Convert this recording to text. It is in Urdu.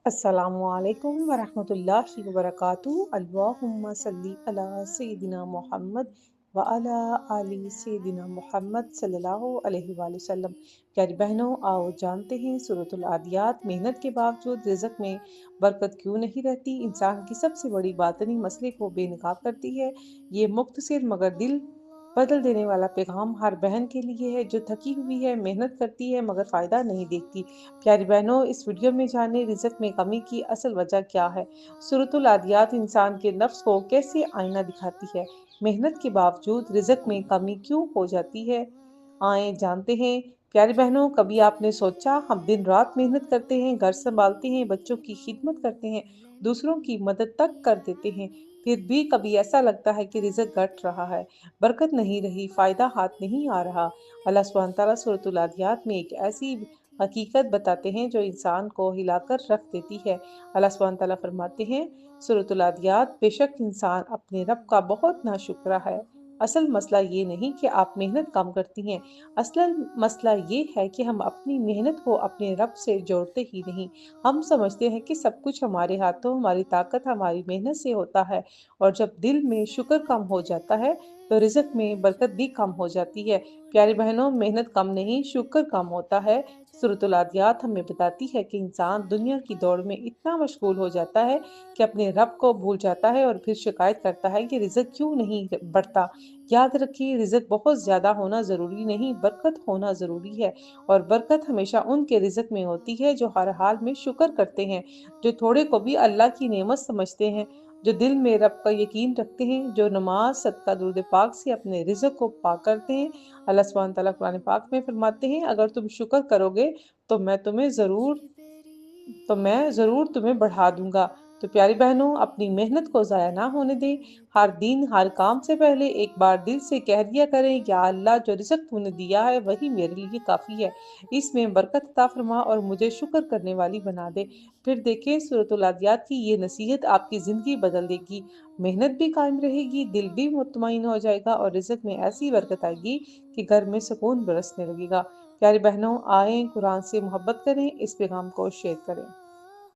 السلام علیکم ورحمۃ اللہ وبرکاتہ۔ اللہم صلی علی سیدنا محمد وعلی آل سیدنا محمد صلی اللہ علیہ وآلہ وسلم۔ پیاری بہنوں، آؤ جانتے ہیں سورۃ العادیات محنت کے باوجود رزق میں برکت کیوں نہیں رہتی، انسان کی سب سے بڑی باطنی مسئلے کو بے نقاب کرتی ہے۔ یہ مختصر مگر دل بدل دینے والا پیغام ہر بہن کے لیے ہے جو تھکی ہوئی ہے، محنت کرتی ہے مگر فائدہ نہیں دیکھتی۔ پیاری بہنوں، اس ویڈیو میں جانیں رزق میں کمی کی اصل وجہ کیا ہے۔ سورۃ العادیات انسان کے نفس کو کیسے آئینہ دکھاتی ہے، محنت کے باوجود رزق میں کمی کیوں ہو جاتی ہے، آئیں جانتے ہیں۔ پیاری بہنوں، کبھی آپ نے سوچا ہم دن رات محنت کرتے ہیں، گھر سنبھالتے ہیں، بچوں کی خدمت کرتے ہیں، دوسروں کی مدد تک کر دیتے ہیں، پھر بھی کبھی ایسا لگتا ہے کہ رزق گھٹ رہا ہے، برکت نہیں رہی، فائدہ ہاتھ نہیں آ رہا۔ اللہ سبحانہ تعالیٰ سورۃ العادیات میں ایک ایسی حقیقت بتاتے ہیں جو انسان کو ہلا کر رکھ دیتی ہے۔ اللہ سبحانہ تعالیٰ فرماتے ہیں سورۃ العادیات، بے شک انسان اپنے رب کا بہت ناشکرا ہے۔ اصل مسئلہ یہ نہیں کہ آپ محنت کم کرتی ہیں، اصل مسئلہ یہ ہے کہ ہم اپنی محنت کو اپنے رب سے جوڑتے ہی نہیں۔ ہم سمجھتے ہیں کہ سب کچھ ہمارے ہاتھوں، ہماری طاقت ہماری محنت سے ہوتا ہے، اور جب دل میں شکر کم ہو جاتا ہے تو رزق میں برکت بھی کم ہو جاتی ہے۔ پیاری بہنوں، محنت کم نہیں، شکر کم ہوتا ہے۔ سورۃ العادیات ہمیں بتاتی ہے کہ انسان دنیا کی دوڑ میں اتنا مشغول ہو جاتا ہے کہ اپنے رب کو بھول جاتا ہے اور پھر شکایت کرتا ہے کہ رزق کیوں نہیں بڑھتا۔ یاد رکھیے، رزق بہت زیادہ ہونا ضروری نہیں، برکت ہونا ضروری ہے، اور برکت ہمیشہ ان کے رزق میں ہوتی ہے جو ہر حال میں شکر کرتے ہیں، جو تھوڑے کو بھی اللہ کی نعمت سمجھتے ہیں، جو دل میں رب کا یقین رکھتے ہیں، جو نماز، صدقہ، درود پاک سے اپنے رزق کو پاک کرتے ہیں۔ اللہ سبحانہ تعالیٰ قرآن پاک میں فرماتے ہیں اگر تم شکر کرو گے تو میں ضرور تمہیں بڑھا دوں گا۔ تو پیاری بہنوں، اپنی محنت کو ضائع نہ ہونے دیں۔ ہر دن ہر کام سے پہلے ایک بار دل سے کہہ دیا کریں، یا اللہ، جو رزق تو نے دیا ہے وہی میرے لیے کافی ہے، اس میں برکت عطا فرما اور مجھے شکر کرنے والی بنا دے۔ پھر دیکھیں سورۃ العادیات کی یہ نصیحت آپ کی زندگی بدل دے گی، محنت بھی قائم رہے گی، دل بھی مطمئن ہو جائے گا، اور رزق میں ایسی برکت آئے گی کہ گھر میں سکون برسنے لگے گا۔ پیاری بہنوں، آئیں قرآن سے محبت کریں، اس پیغام کو شیئر کریں۔